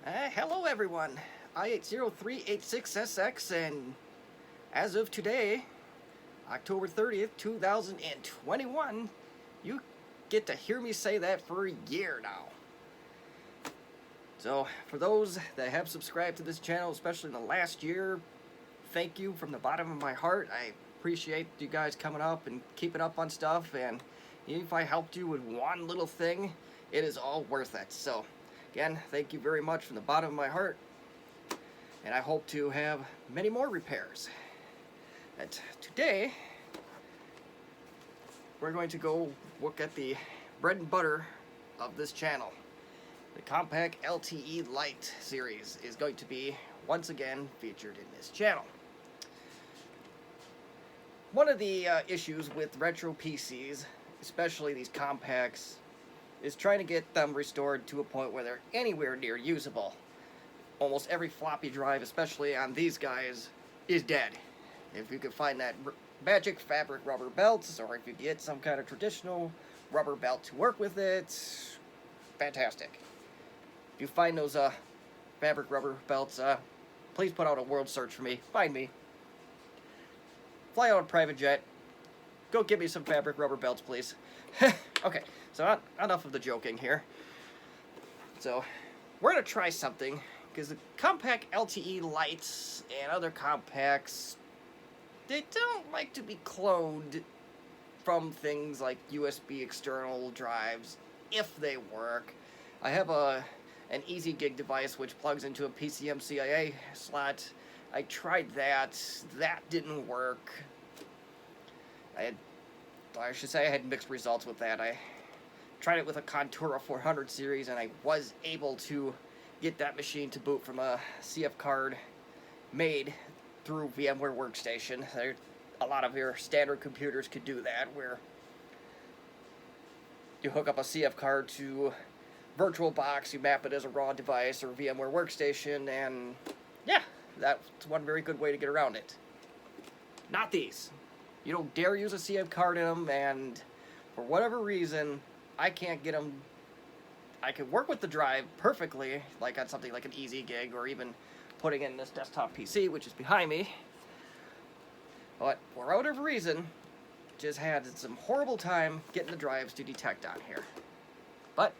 Hello everyone, I80386SX, and as of today, October 30th, 2021, you get to hear me say that for a year now. So, for those that have subscribed to this channel, especially in the last year, thank you from the bottom of my heart. I appreciate you guys coming up and keeping up on stuff, and even if I helped you with one little thing, it is all worth it. So, again, thank you very much from the bottom of my heart, and I hope to have many more repairs. And today, we're going to go look at the bread and butter of this channel. The Compaq LTE Lite series is going to be, once again, featured in this channel. One of the issues with retro PCs, especially these Compaqs, is trying to get them restored to a point where they're anywhere near usable. Almost every floppy drive, especially on these guys, is dead. If you can find that magic fabric rubber belts, or if you get some kind of traditional rubber belt to work with it, fantastic. If you find those fabric rubber belts, please put out a world search for me. Find me. Fly out a private jet. Go get me some fabric rubber belts, please. Okay, so enough of the joking here. So, we're going to try something, because the Compaq LTE Lites and other Compaqs, they don't like to be cloned from things like USB external drives, if they work. I have an Easy Gig device which plugs into a PCMCIA slot. I tried that. That didn't work. I should say I had mixed results with that. I tried it with a Contura 400 series, and I was able to get that machine to boot from a CF card made through VMware Workstation. A lot of your standard computers could do that, where you hook up a CF card to VirtualBox, you map it as a raw device or VMware Workstation, and yeah, that's one very good way to get around it. Not these. You don't dare use a CF card in them, and for whatever reason, I can't get them. I can work with the drive perfectly, like on something like an Easy Gig, or even putting in this desktop PC, which is behind me. But for whatever reason, just had some horrible time getting the drives to detect on here. But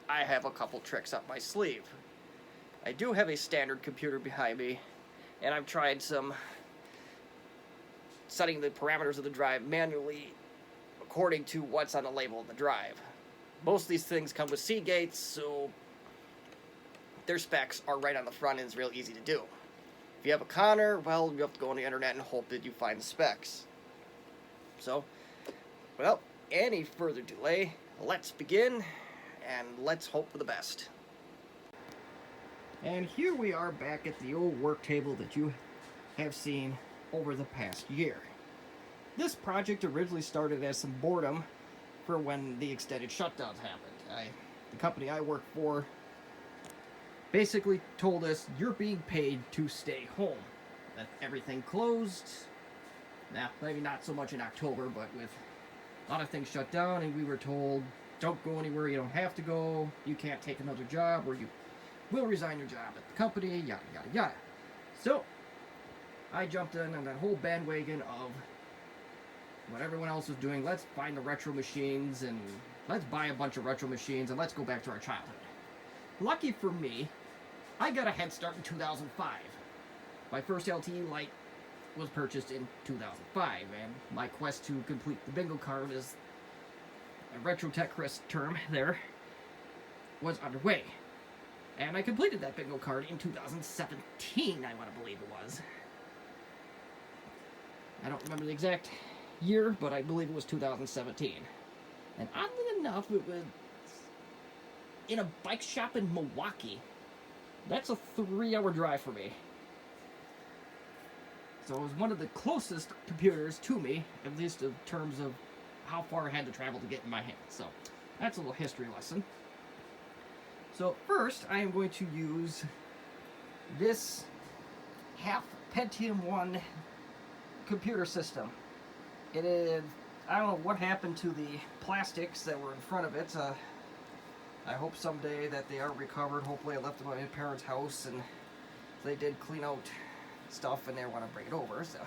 I have a couple tricks up my sleeve. I do have a standard computer behind me, and I've tried some setting the parameters of the drive manually according to what's on the label of the drive. Most of these things come with Seagates, so their specs are right on the front and it's real easy to do. If you have a Connor, well, you have to go on the internet and hope that you find the specs. So, without any further delay, let's begin, and let's hope for the best. And here we are back at the old work table that you have seen over the past year. This project originally started as some boredom for when the extended shutdowns happened. The company I work for basically told us, you're being paid to stay home. That everything closed. Now, maybe not so much in October, but with a lot of things shut down, and we were told, don't go anywhere you don't have to go, you can't take another job, or you will resign your job at the company, yada yada yada. So, I jumped in on that whole bandwagon of what everyone else was doing. Let's find the retro machines, and let's buy a bunch of retro machines, and let's go back to our childhood. Lucky for me, I got a head start in 2005. My first LTE Lite was purchased in 2005, and my quest to complete the bingo card, as a retro tech term there, was underway. And I completed that bingo card in 2017, I want to believe it was. I don't remember the exact year, but I believe it was 2017. And oddly enough, it was in a bike shop in Milwaukee. That's a 3-hour drive for me. So it was one of the closest computers to me, at least in terms of how far I had to travel to get in my hands. So that's a little history lesson. So first, I am going to use this half Pentium 1 computer system. It is, I don't know what happened to the plastics that were in front of it. I hope someday that they are recovered. Hopefully I left them at my parents' house and they did clean out stuff and they want to bring it over. So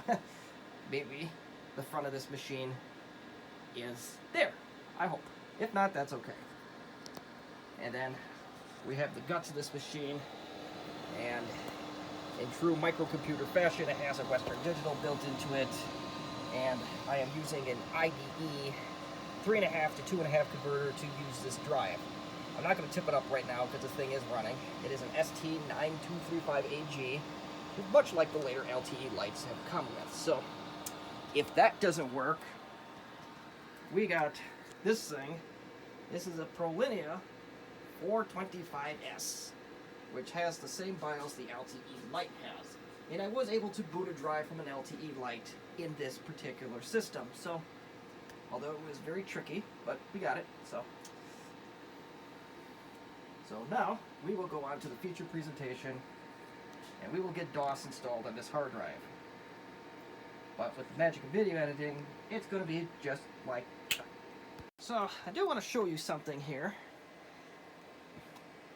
maybe the front of this machine is there. I hope. If not, that's okay. And then we have the guts of this machine, and in true microcomputer fashion, it has a Western Digital built into it, and I am using an IDE 3.5 to 2.5 converter to use this drive. I'm not going to tip it up right now because the thing is running. It is an ST9235AG, much like the later LTE Lites have come with. So if that doesn't work, we got this thing. This is a ProLinea 425S, which has the same BIOS the LTE Lite has. And I was able to boot a drive from an LTE Lite in this particular system. So, although it was very tricky, but we got it. So now we will go on to the feature presentation, and we will get DOS installed on this hard drive. But with the magic of video editing, it's going to be just like that. So I do want to show you something here.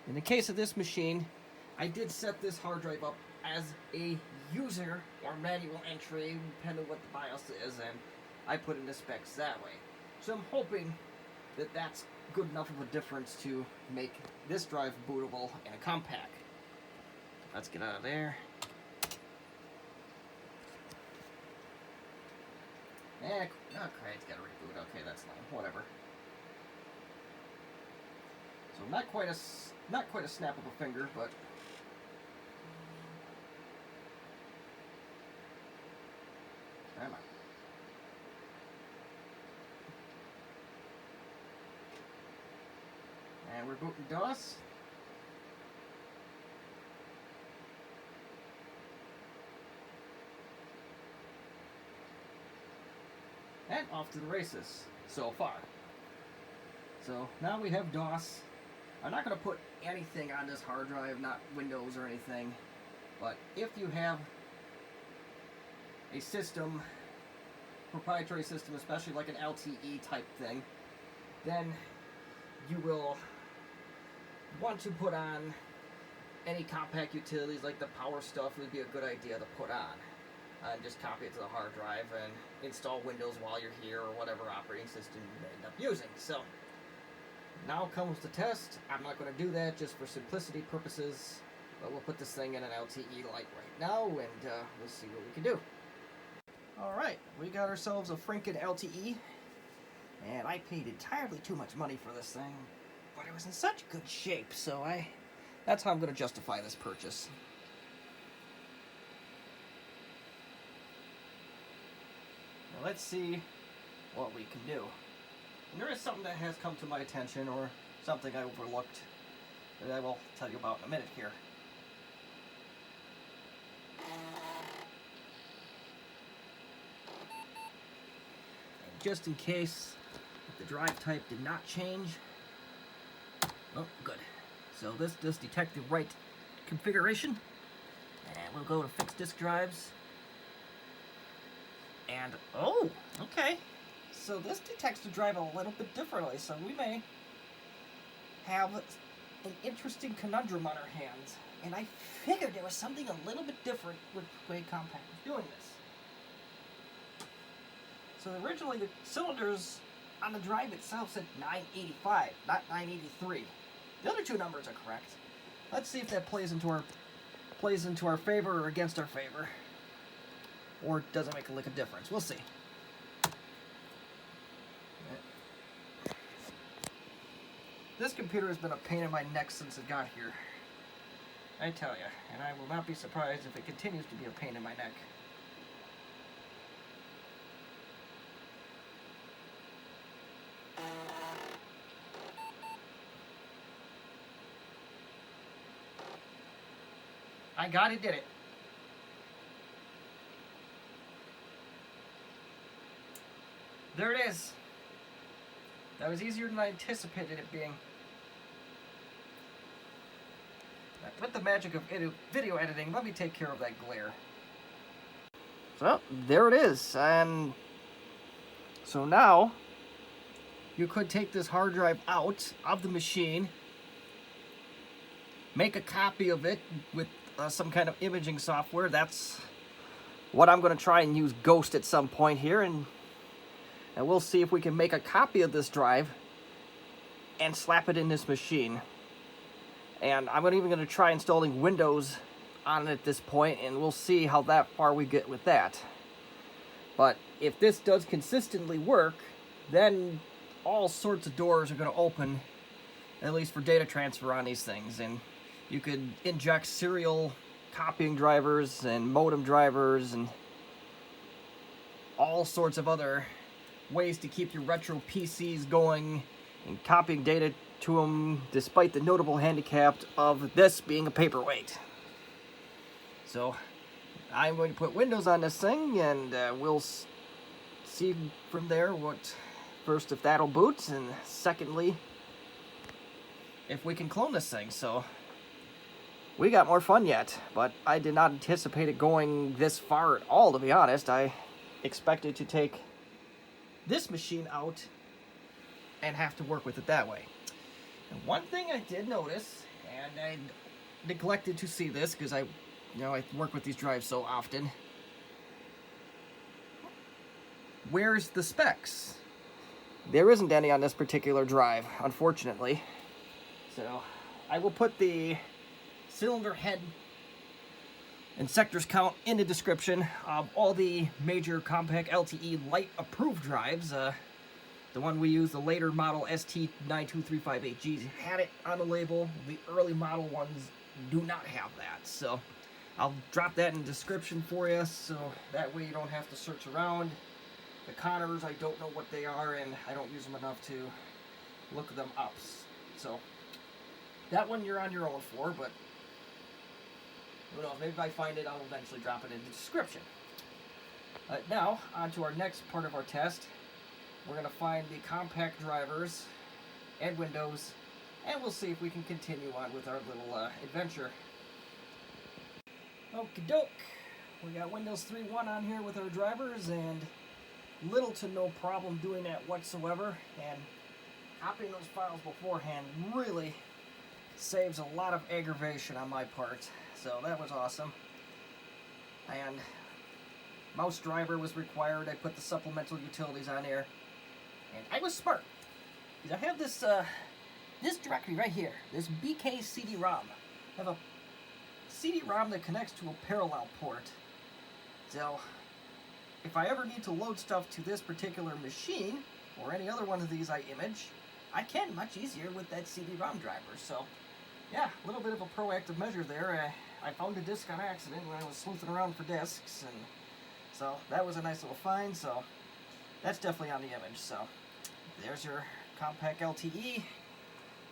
In the case of this machine, I did set this hard drive up as a user or manual entry, depending on what the BIOS is, and I put in the specs that way. So I'm hoping that that's good enough of a difference to make this drive bootable in a Compaq. Let's get out of there. Okay, it's got to reboot. Okay, that's lame. Whatever. So not quite a snap of a finger, but come on. And we're booting DOS. And off to the races so far. So now we have DOS. I'm not going to put anything on this hard drive, not Windows or anything, but if you have a system, proprietary system, especially like an LTE type thing, then you will want to put on any Compaq utilities, like the power stuff would be a good idea to put on. And just copy it to the hard drive and install Windows while you're here, or whatever operating system you may end up using. So now comes the test. I'm not going to do that just for simplicity purposes, but we'll put this thing in an LTE Lite right now, and we'll see what we can do. Alright, we got ourselves a Franken LTE, and I paid entirely too much money for this thing, but it was in such good shape, so that's how I'm going to justify this purchase. Now let's see what we can do. And there is something that has come to my attention, or something I overlooked, that I will tell you about in a minute here. And just in case the drive type did not change, oh, good. So this does detect the right configuration, and we'll go to fixed disk drives. And, oh, okay. So this detects the drive a little bit differently, so we may have an interesting conundrum on our hands. And I figured there was something a little bit different with the way Compaq was doing this. So originally the cylinders on the drive itself said 985, not 983. The other two numbers are correct. Let's see if that plays into our favor or against our favor. Or doesn't make a lick of difference. We'll see. This computer has been a pain in my neck since it got here. I tell you, and I will not be surprised if it continues to be a pain in my neck. I got it, did it. There it is. That was easier than I anticipated it being. With the magic of video editing, let me take care of that glare. So, there it is. And so now, you could take this hard drive out of the machine make a copy of it with some kind of imaging software. That's what I'm going to try and use Ghost at some point here, and we'll see if we can make a copy of this drive and slap it in this machine. And I'm even going to try installing Windows on it at this point, and we'll see how that far we get with that. But if this does consistently work, then all sorts of doors are going to open, at least for data transfer on these things. And you could inject serial copying drivers and modem drivers and all sorts of other ways to keep your retro PCs going and copying data to them, despite the notable handicap of this being a paperweight. So I'm going to put Windows on this thing, and we'll see from there first if that'll boot, and secondly if we can clone this thing. So we got more fun yet, but I did not anticipate it going this far at all, to be honest. I expected to take this machine out and have to work with it that way. And one thing I did notice, and I neglected to see this because I work with these drives so often. Where's the specs? There isn't any on this particular drive, unfortunately. So I will put the cylinder head and sectors count in the description of all the major Compaq LTE Lite approved drives. The one we use, the later model ST92358G, had it on the label. The early model ones do not have that. So I'll drop that in the description for you, so that way you don't have to search around. The Connors, I don't know what they are, and I don't use them enough to look them up. So that one you're on your own for, but who knows, maybe if I find it, I'll eventually drop it in the description. Now, on to our next part of our test. We're going to find the Compaq drivers and Windows, and we'll see if we can continue on with our little adventure. Okie doke. We got Windows 3.1 on here with our drivers, and little to no problem doing that whatsoever. And copying those files beforehand really saves a lot of aggravation on my part. So that was awesome. And mouse driver was required. I put the supplemental utilities on there. And I was smart, because I have this this directory right here, this BK CD-ROM. I have a CD-ROM that connects to a parallel port. So if I ever need to load stuff to this particular machine, or any other one of these I image, I can much easier with that CD-ROM driver. So yeah, a little bit of a proactive measure there. I found a disc on accident when I was sleuthing around for discs, and so that was a nice little find. So that's definitely on the image. So there's your Compaq LTE.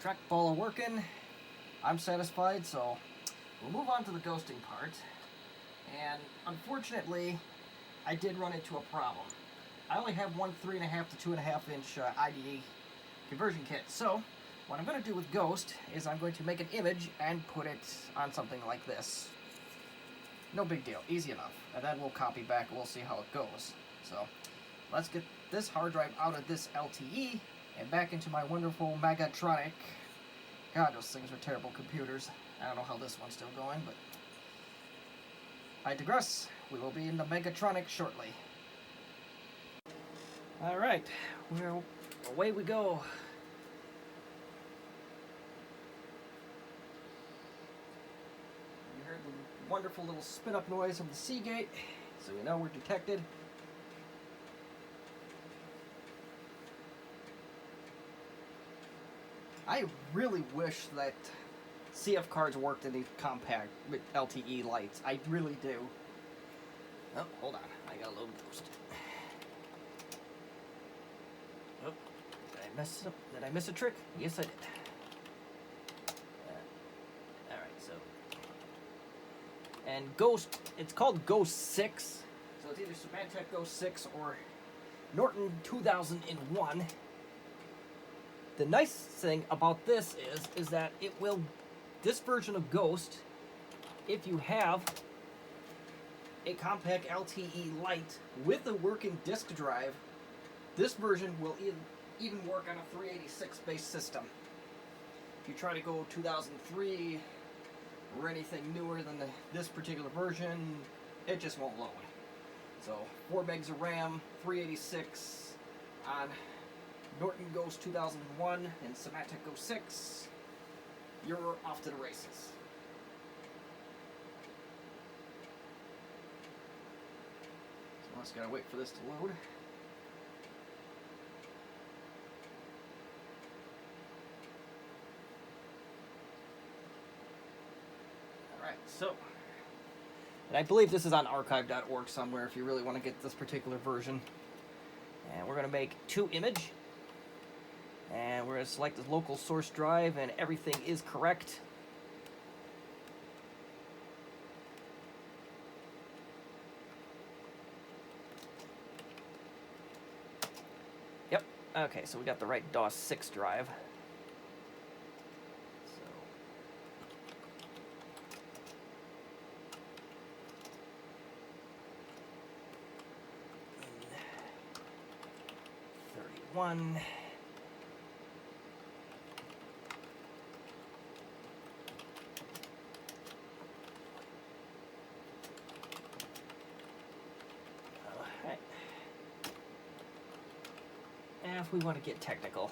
Trackball working. I'm satisfied, so we'll move on to the ghosting part. And unfortunately, I did run into a problem. I only have one 3.5 to 2.5 inch IDE conversion kit. So what I'm going to do with Ghost is I'm going to make an image and put it on something like this. No big deal, easy enough. And then we'll copy back and we'll see how it goes. So let's get this hard drive out of this LTE and back into my wonderful Megatronic. God, those things are terrible computers. I don't know how this one's still going, but I digress. We will be in the Megatronic shortly. Alright, well, away we go. You heard the wonderful little spin-up noise of the Seagate, so we know we're detected. I really wish that CF cards worked in these Compaq LTE lights. I really do. Oh, hold on. I got a little Ghost. Oh, did I mess up? Did I miss a trick? Yes, I did. Alright, so. And Ghost, it's called Ghost 6. So it's either Symantec Ghost 6 or Norton 2001. The nice thing about this is that it will, this version of Ghost, if you have a Compaq LTE Lite with a working disk drive, this version will even work on a 386 based system. If you try to go 2003, or anything newer than this particular version, it just won't load. So 4 megs of RAM, 386 on Norton Ghost 2001 and Semantic 06. You're off to the races. So I just gotta wait for this to load. Alright, so, and I believe this is on archive.org somewhere if you really want to get this particular version. And we're going to make 2 image. And we're going to select the local source drive, and everything is correct. Yep. Okay, so we got the right DOS 6 drive. So 31. If we want to get technical,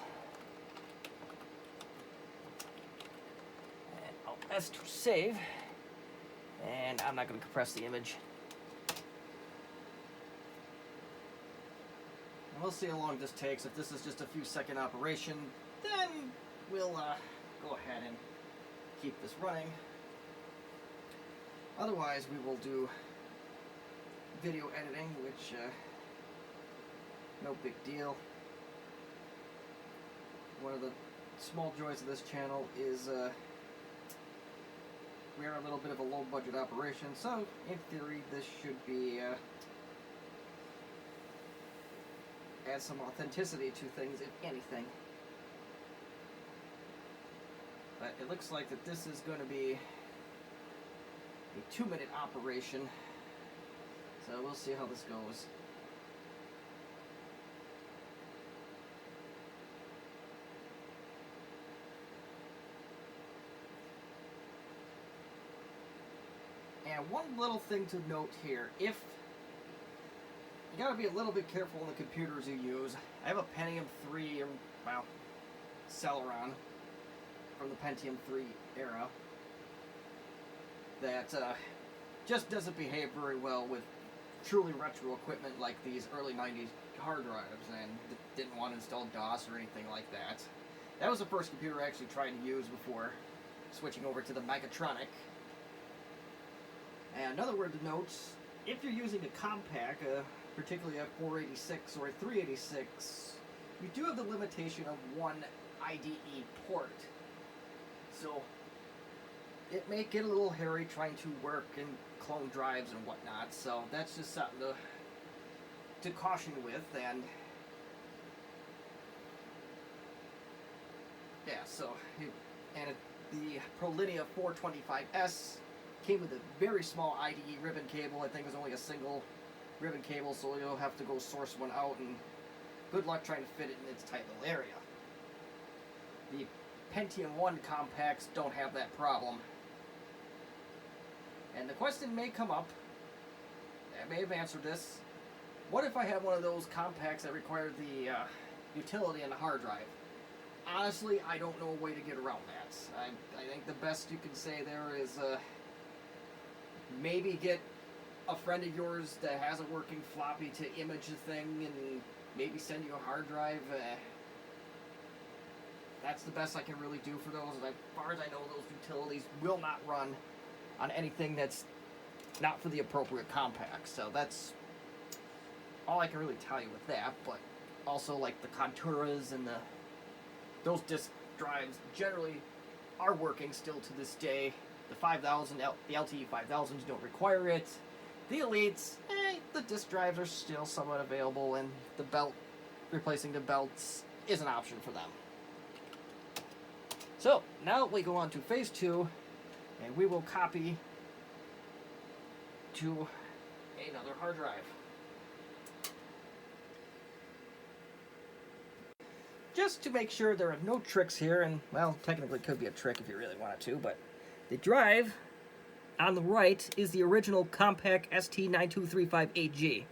and I'll press to save, and I'm not going to compress the image. And we'll see how long this takes. If this is just a few second operation, then we'll go ahead and keep this running. Otherwise, we will do video editing, which no big deal. One of the small joys of this channel is we are a little bit of a low budget operation, so in theory this should be add some authenticity to things, if anything. But it looks like that this is going to be a 2-minute operation, so we'll see how this goes. And one little thing to note here, you gotta be a little bit careful on the computers you use. I have a Pentium 3, well, Celeron from the Pentium 3 era that just doesn't behave very well with truly retro equipment like these early 90s hard drives, and didn't want to install DOS or anything like that. That was the first computer I actually tried to use before switching over to the Megatronic. And another word to note, if you're using a Compaq, particularly a 486 or a 386, you do have the limitation of 1 IDE port. So it may get a little hairy trying to work and clone drives and whatnot, so that's just something to caution with. And yeah, so the ProLinea 425S came with a very small IDE ribbon cable. I think it was only a single ribbon cable, so you'll have to go source one out, and good luck trying to fit it in its tight little area. The Pentium 1 Compaqs don't have that problem. And the question may come up, I may have answered this, what if I had one of those Compaqs that required the utility on the hard drive? Honestly, I don't know a way to get around that. I think the best you can say there is maybe get a friend of yours that has a working floppy to image the thing and maybe send you a hard drive. That's the best I can really do for those. As far as I know, those utilities will not run on anything that's not for the appropriate Compaq. So that's all I can really tell you with that. But also, like the Conturas and those disk drives generally are working still to this day. The 5000, the LTE 5000s don't require it. The Elites, the disk drives are still somewhat available, and the belt, replacing the belts, is an option for them. So, now we go on to phase 2, and we will copy to another hard drive. Just to make sure there are no tricks here, and, well, technically it could be a trick if you really wanted to, but the drive on the right is the original Compaq ST92358G.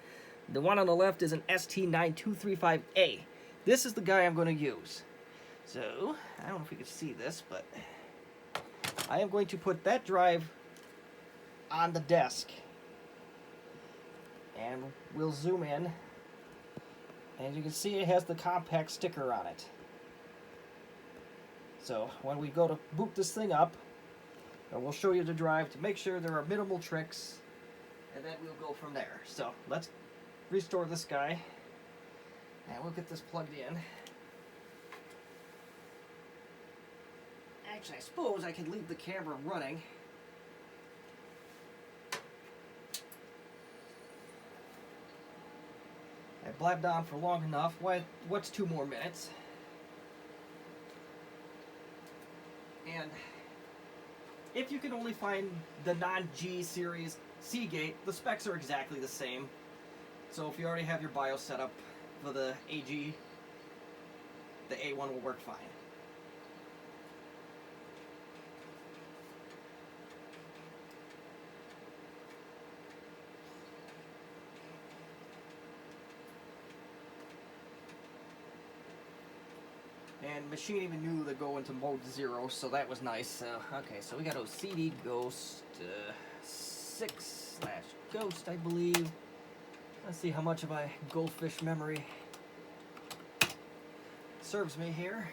The one on the left is an ST92358A. This is the guy I'm going to use. So, I don't know if you can see this, but I am going to put that drive on the desk. And we'll zoom in. And you can see it has the Compaq sticker on it. So, when we go to boot this thing up, we'll show you the drive to make sure there are minimal tricks, and then we'll go from there. So, let's restore this guy, and we'll get this plugged in. Actually, I suppose I could leave the camera running. I blabbed on for long enough. What's 2 more minutes? And if you can only find the non-G series Seagate, the specs are exactly the same. So if you already have your BIOS set up for the AG, the A1 will work fine. And machine even knew to go into mode 0, so that was nice. Okay, so we got a CD Ghost 6/Ghost, I believe. Let's see how much of my goldfish memory serves me here.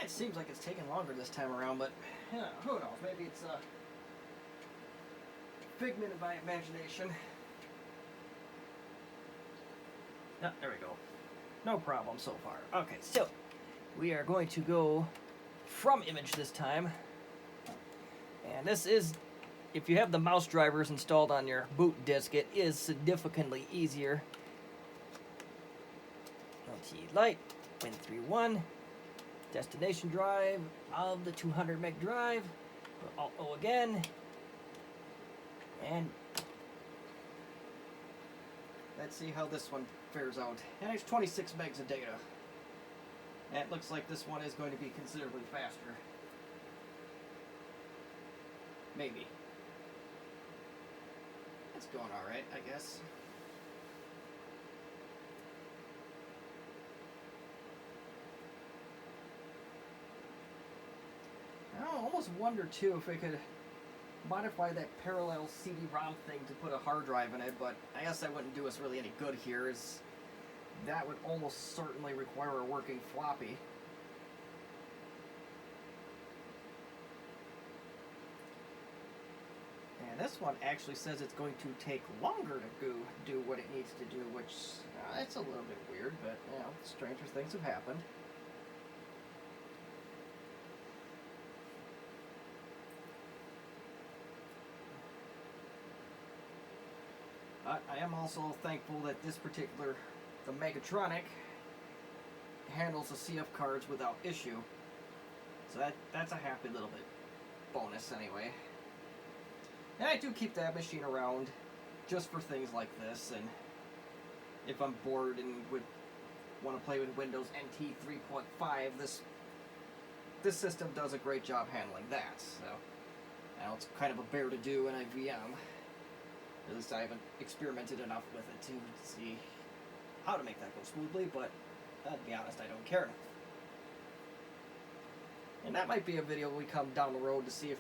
It seems like it's taking longer this time around, but you know, who knows? Maybe it's a figment of my imagination. Oh, there we go. No problem so far. Okay, so we are going to go from image this time. And this is, if you have the mouse drivers installed on your boot disk, it is significantly easier. LTE Lite, Win31. Destination drive of the 200 meg drive. Alt-O again. And let's see how this one fares out. And it's 26 megs of data. And it looks like this one is going to be considerably faster. Maybe. It's going alright, I guess. I almost wonder too if we could modify that parallel CD-ROM thing to put a hard drive in it, but I guess that wouldn't do us really any good here, as that would almost certainly require a working floppy. And this one actually says it's going to take longer to do what it needs to do, which it's a little bit weird, but you know, stranger things have happened. I am also thankful that this particular, the Megatronic, handles the CF cards without issue. So that's a happy little bit bonus anyway. And I do keep that machine around just for things like this, and if I'm bored and would want to play with Windows NT 3.5, this system does a great job handling that. So now it's kind of a bear to do in a VM. At least I haven't experimented enough with it to see how to make that go smoothly, but to be honest, I don't care enough. And that might be a video we come down the road to see if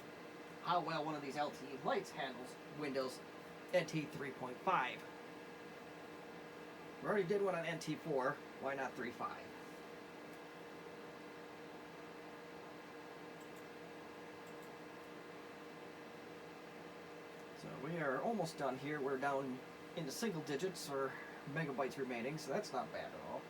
how well one of these LTE Lites handles Windows NT 3.5. We already did one on NT4, why not 3.5? So we are almost done here. We're down into single digits or megabytes remaining, so that's not bad at all.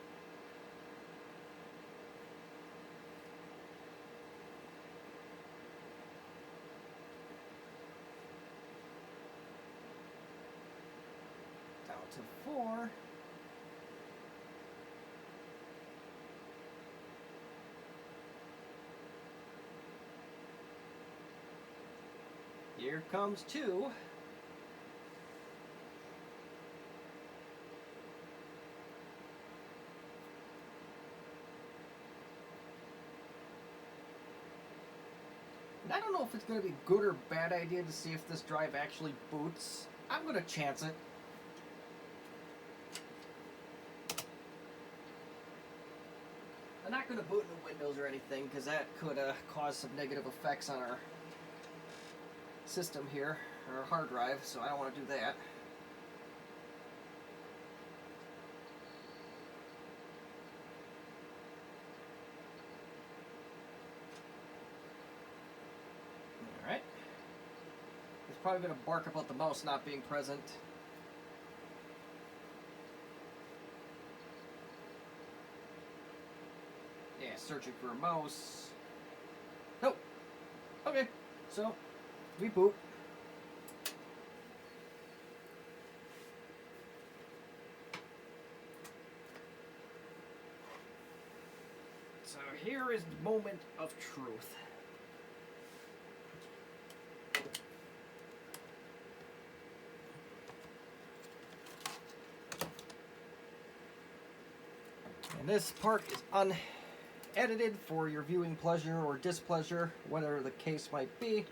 to 4. Here comes 2. And I don't know if it's going to be a good or bad idea to see if this drive actually boots. I'm going to chance it. I'm not going to boot into Windows or anything because that could cause some negative effects on our system here, our hard drive, so I don't want to do that. Alright. It's probably going to bark about the mouse not being present. Yeah, searching for a mouse. Nope. Okay, so reboot. So here is the moment of truth. And this part is unedited for your viewing pleasure or displeasure, whatever the case might be.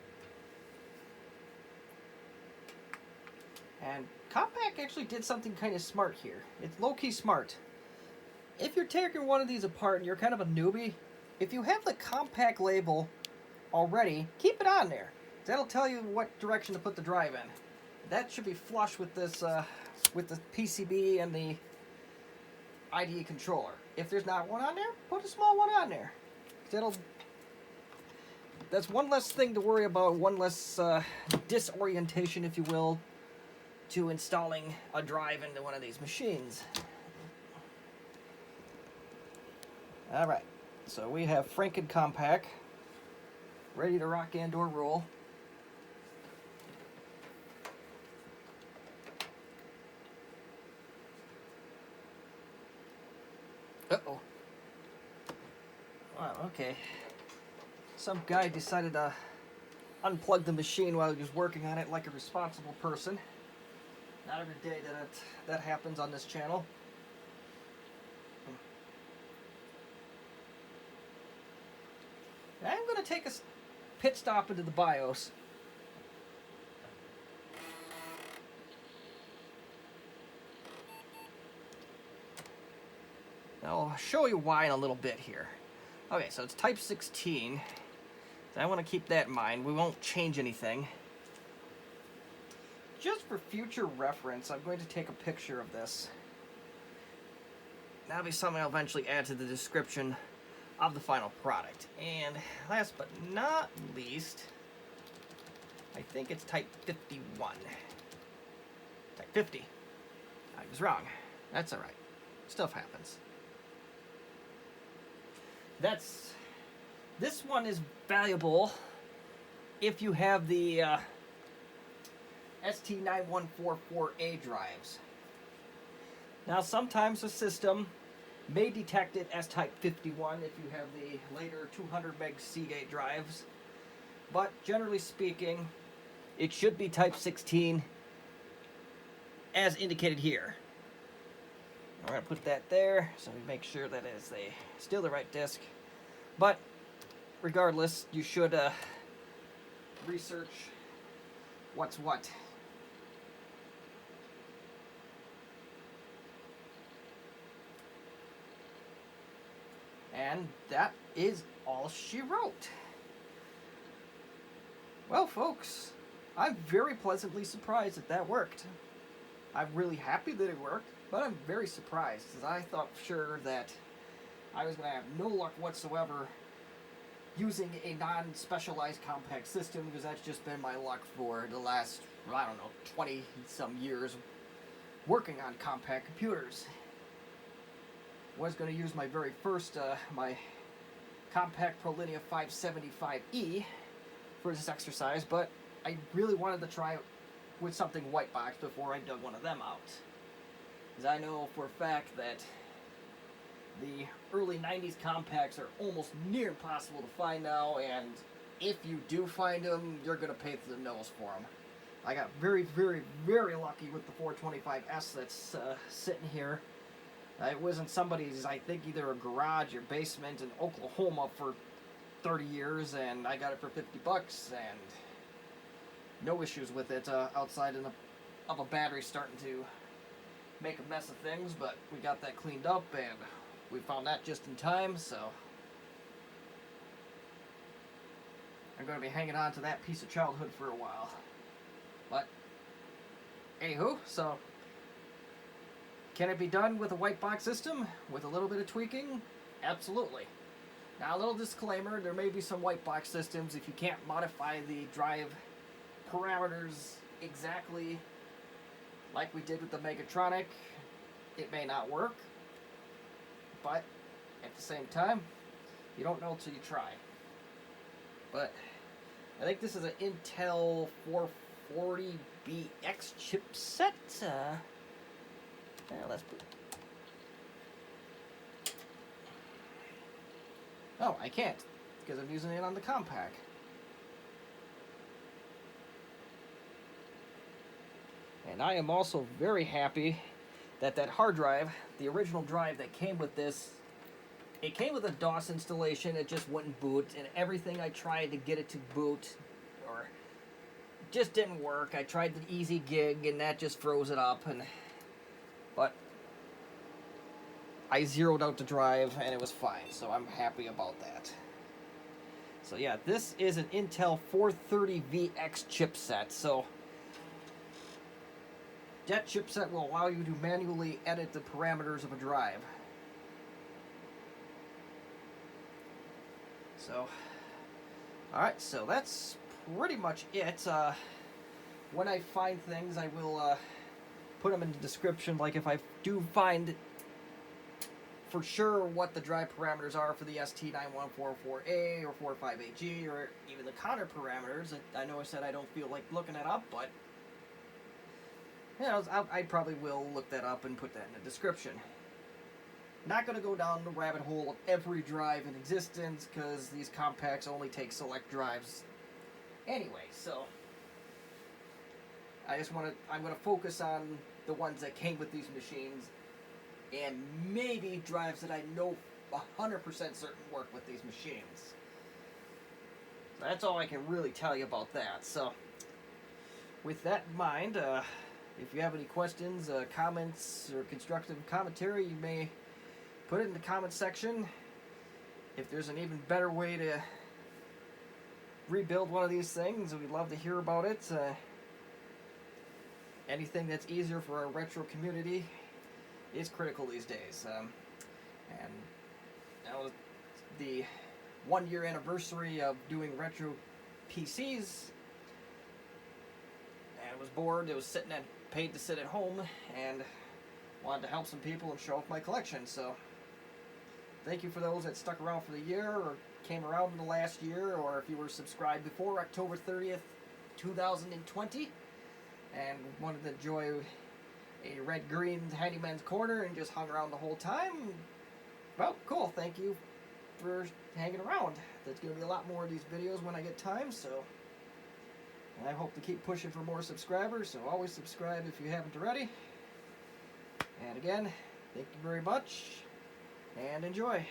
And Compaq actually did something kind of smart here. It's low-key smart. If you're taking one of these apart and you're kind of a newbie, if you have the Compaq label already, keep it on there. That'll tell you what direction to put the drive in. That should be flush with this, with the PCB and the IDE controller. If there's not one on there, put a small one on there. That's one less thing to worry about, one less disorientation, if you will, to installing a drive into one of these machines. Alright, so we have Franken Compaq ready to rock and or roll. Uh-oh. Wow, okay. Some guy decided to unplug the machine while he was working on it like a responsible person. Not every day that happens on this channel. I'm going to take a pit stop into the BIOS. I'll show you why in a little bit here. Okay, so it's type 16. So I want to keep that in mind. We won't change anything. Just for future reference, I'm going to take a picture of this. That'll be something I'll eventually add to the description of the final product. And last but not least, I think it's type 51. Type 50. I was wrong. That's alright. Stuff happens. This one is valuable if you have the ST9144A drives. Now sometimes the system may detect it as type 51 if you have the later 200 meg Seagate drives, but generally speaking it should be type 16 as indicated here. We're going to put that there so we make sure that is still the right disk, but regardless you should research what's what. And that is all she wrote. Well, folks, I'm very pleasantly surprised that worked. I'm really happy that it worked, but I'm very surprised, because I thought for sure that I was going to have no luck whatsoever using a non-specialized Compaq system, because that's just been my luck for the last, I don't know, 20-some years working on Compaq computers. Was going to use my very first, my Compaq ProLinea 575E for this exercise, but I really wanted to try it with something white box before I dug one of them out. Because I know for a fact that the early 90s Compaqs are almost near impossible to find now, and if you do find them, you're going to pay through the nose for them. I got very, very, very lucky with the 425S that's sitting here. It was in somebody's, I think, either a garage or basement in Oklahoma for 30 years, and I got it for $50, and no issues with it outside of a battery starting to make a mess of things, but we got that cleaned up, and we found that just in time, so I'm going to be hanging on to that piece of childhood for a while. But, anywho, so can it be done with a white box system with a little bit of tweaking? Absolutely. Now, a little disclaimer, there may be some white box systems, if you can't modify the drive parameters exactly like we did with the Megatronic, it may not work. But at the same time, you don't know until you try. But I think this is an Intel 440BX chipset. Let's put. Oh, I can't because I'm using it on the Compaq. And I am also very happy that hard drive, the original drive that came with this, it came with a DOS installation, it just wouldn't boot, and everything I tried to get it to boot, or just didn't work. I tried the Easy Gig, and that just froze it up, but I zeroed out the drive, and it was fine, so I'm happy about that. So yeah, this is an Intel 430VX chipset, so that chipset will allow you to manually edit the parameters of a drive. So, alright, so that's pretty much it. When I find things, I will put them in the description. Like if I do find for sure what the drive parameters are for the ST9144A or 45AG, or even the counter parameters. I know I said I don't feel like looking it up, but you know, I probably will look that up and put that in the description. Not going to go down the rabbit hole of every drive in existence, because these Compaqs only take select drives anyway, so I'm going to focus on the ones that came with these machines, and maybe drives that I know 100% certain work with these machines. So that's all I can really tell you about that. So, with that in mind, if you have any questions, comments, or constructive commentary, you may put it in the comment section. If there's an even better way to rebuild one of these things, we'd love to hear about it. Anything that's easier for our retro community is critical these days. And that was the 1-year anniversary of doing retro PCs. And I was bored. It was paid to sit at home, and wanted to help some people and show off my collection. So thank you for those that stuck around for the year, or came around in the last year, or if you were subscribed before October 30th, 2020, and wanted to enjoy a red-green Handyman's Corner and just hung around the whole time. Well, cool. Thank you for hanging around. There's going to be a lot more of these videos when I get time, so I hope to keep pushing for more subscribers, so always subscribe if you haven't already. And again, thank you very much, and enjoy.